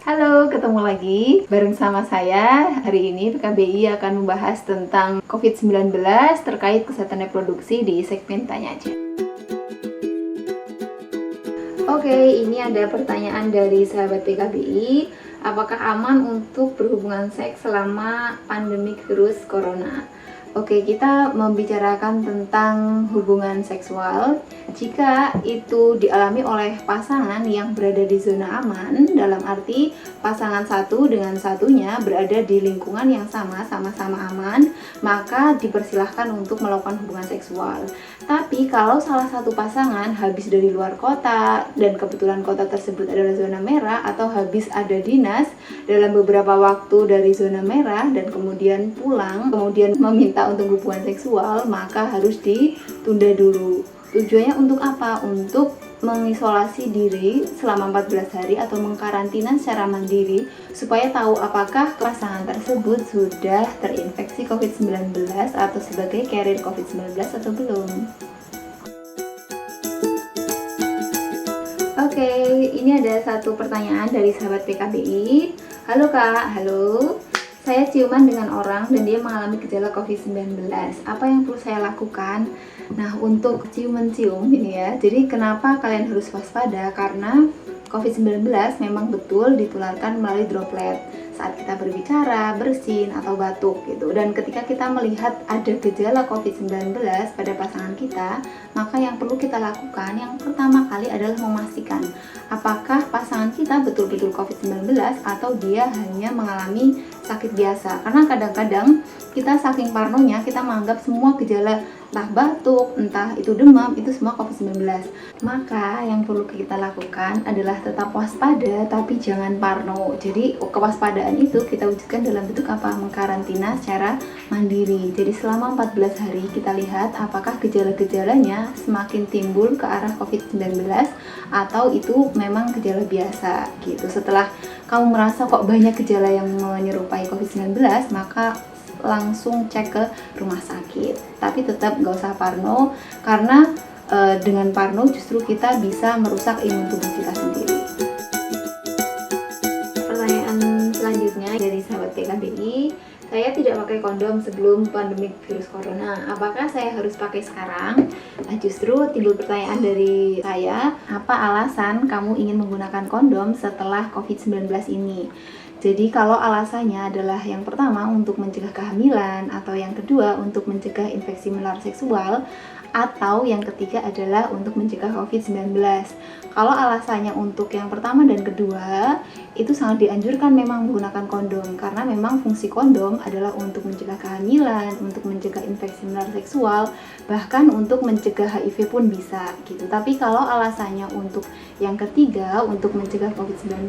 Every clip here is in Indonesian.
Halo, ketemu lagi bareng sama saya. Hari ini PKBI akan membahas tentang COVID-19 terkait kesehatan reproduksi di segmen Tanya Aja. Oke, ini ada pertanyaan dari sahabat PKBI. Apakah aman untuk berhubungan seks selama pandemi virus corona? Oke, kita membicarakan tentang hubungan seksual jika itu dialami oleh pasangan yang berada di zona aman, dalam arti pasangan satu dengan satunya berada di lingkungan yang sama-sama aman, maka dipersilahkan untuk melakukan hubungan seksual. Tapi kalau salah satu pasangan habis dari luar kota dan kebetulan kota tersebut adalah zona merah, atau habis ada dinas dalam beberapa waktu dari zona merah dan kemudian pulang, kemudian meminta untuk hubungan seksual, maka harus ditunda dulu. Tujuannya untuk apa? Untuk mengisolasi diri selama 14 hari atau mengkarantina secara mandiri supaya tahu apakah pasangan tersebut sudah terinfeksi COVID-19 atau sebagai carrier COVID-19 atau belum. Oke, ini ada satu pertanyaan dari sahabat PKBI. Halo Kak, halo. Saya ciuman dengan orang dan dia mengalami gejala COVID-19. Apa yang perlu saya lakukan? Nah, untuk cium-mencium ini ya, jadi kenapa kalian harus waspada? Karena COVID-19 memang betul ditularkan melalui droplet saat kita berbicara, bersin, atau batuk gitu. Dan ketika kita melihat ada gejala COVID-19 pada pasangan kita, maka yang perlu kita lakukan yang pertama kali adalah memastikan apakah pasangan kita betul-betul COVID-19 atau dia hanya mengalami sakit biasa. Karena kadang-kadang kita saking parnonya, kita menganggap semua gejala entah batuk, entah itu demam, itu semua COVID-19. Maka yang perlu kita lakukan adalah tetap waspada tapi jangan parno. Jadi kewaspadaan itu kita wujudkan dalam bentuk apa? Mengkarantina secara mandiri. Jadi selama 14 hari kita lihat apakah gejala-gejalanya semakin timbul ke arah COVID-19 atau itu memang gejala biasa gitu. Setelah kamu merasa kok banyak gejala yang menyerupai COVID-19, maka langsung cek ke rumah sakit. Tapi tetap gak usah parno, karena dengan parno justru kita bisa merusak imun tubuh kita sendiri. Pertanyaan selanjutnya dari sahabat PKBI. Saya tidak pakai kondom sebelum pandemi virus corona. Apakah saya harus pakai sekarang? Nah, justru timbul pertanyaan dari saya, apa alasan kamu ingin menggunakan kondom setelah COVID-19 ini? Jadi kalau alasannya adalah yang pertama untuk mencegah kehamilan, atau yang kedua untuk mencegah infeksi menular seksual, atau yang ketiga adalah untuk mencegah COVID-19. Kalau alasannya untuk yang pertama dan kedua, itu sangat dianjurkan memang menggunakan kondom, karena memang fungsi kondom adalah untuk mencegah kehamilan, untuk mencegah infeksi menular seksual, bahkan untuk mencegah HIV pun bisa gitu. Tapi kalau alasannya untuk yang ketiga, untuk mencegah COVID-19,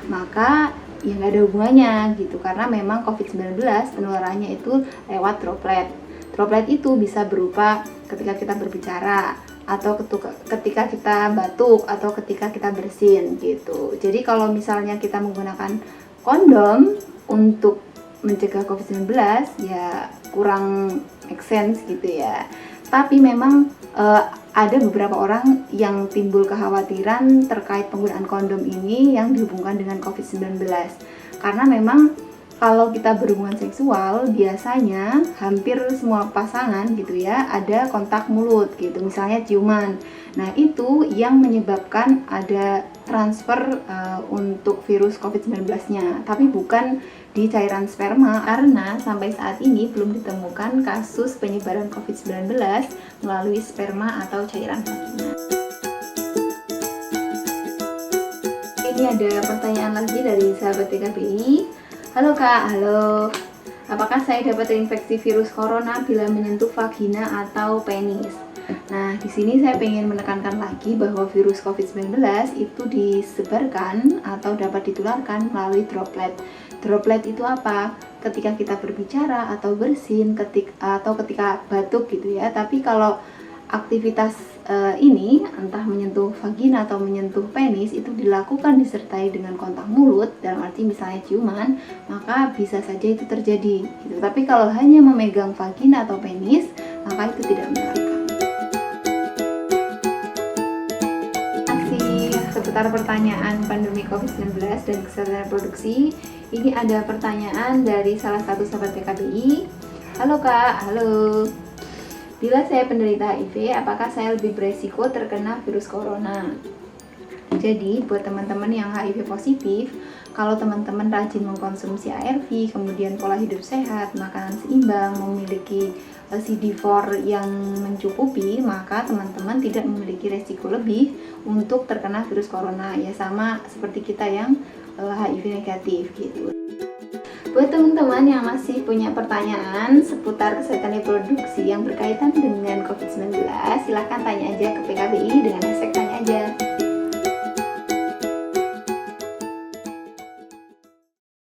maka ya nggak ada hubungannya gitu, karena memang COVID-19 penularannya itu lewat droplet. Droplet itu bisa berupa ketika kita berbicara, atau ketika kita batuk, atau ketika kita bersin gitu. Jadi kalau misalnya kita menggunakan kondom untuk mencegah COVID-19 ya kurang make sense gitu ya. Tapi memang ada beberapa orang yang timbul kekhawatiran terkait penggunaan kondom ini yang dihubungkan dengan COVID-19. Karena memang kalau kita berhubungan seksual biasanya hampir semua pasangan gitu ya ada kontak mulut gitu, misalnya ciuman. Nah, itu yang menyebabkan ada transfer untuk virus COVID-19-nya, tapi bukan di cairan sperma, karena sampai saat ini belum ditemukan kasus penyebaran COVID-19 melalui sperma atau cairan vagina. Ini ada pertanyaan lagi dari sahabat PKBI. Halo Kak, halo. Apakah saya dapat terinfeksi virus corona bila menyentuh vagina atau penis? Nah, di sini saya ingin menekankan lagi bahwa virus COVID-19 itu disebarkan atau dapat ditularkan melalui droplet. Droplet itu apa? Ketika kita berbicara atau bersin, atau ketika batuk gitu ya. Tapi kalau aktivitas ini entah menyentuh vagina atau menyentuh penis itu dilakukan disertai dengan kontak mulut, dalam arti misalnya ciuman, maka bisa saja itu terjadi gitu. Tapi kalau hanya memegang vagina atau penis, maka itu tidak menularkan. Terima kasih. seputar pertanyaan pandemi COVID-19 dan kesehatan reproduksi. Ini ada pertanyaan dari salah satu sahabat PKBI. Halo Kak, halo. Bila saya penderita HIV, apakah saya lebih beresiko terkena virus corona? Jadi buat teman-teman yang HIV positif, kalau teman-teman rajin mengkonsumsi ARV, kemudian pola hidup sehat, makanan seimbang, memiliki CD4 yang mencukupi, maka teman-teman tidak memiliki resiko lebih untuk terkena virus corona. Ya sama seperti kita yang HIV negatif gitu. Buat teman-teman yang masih punya pertanyaan seputar kesehatan reproduksi yang berkaitan dengan COVID-19, silahkan tanya aja ke PKBI dengan hashtag tanya aja.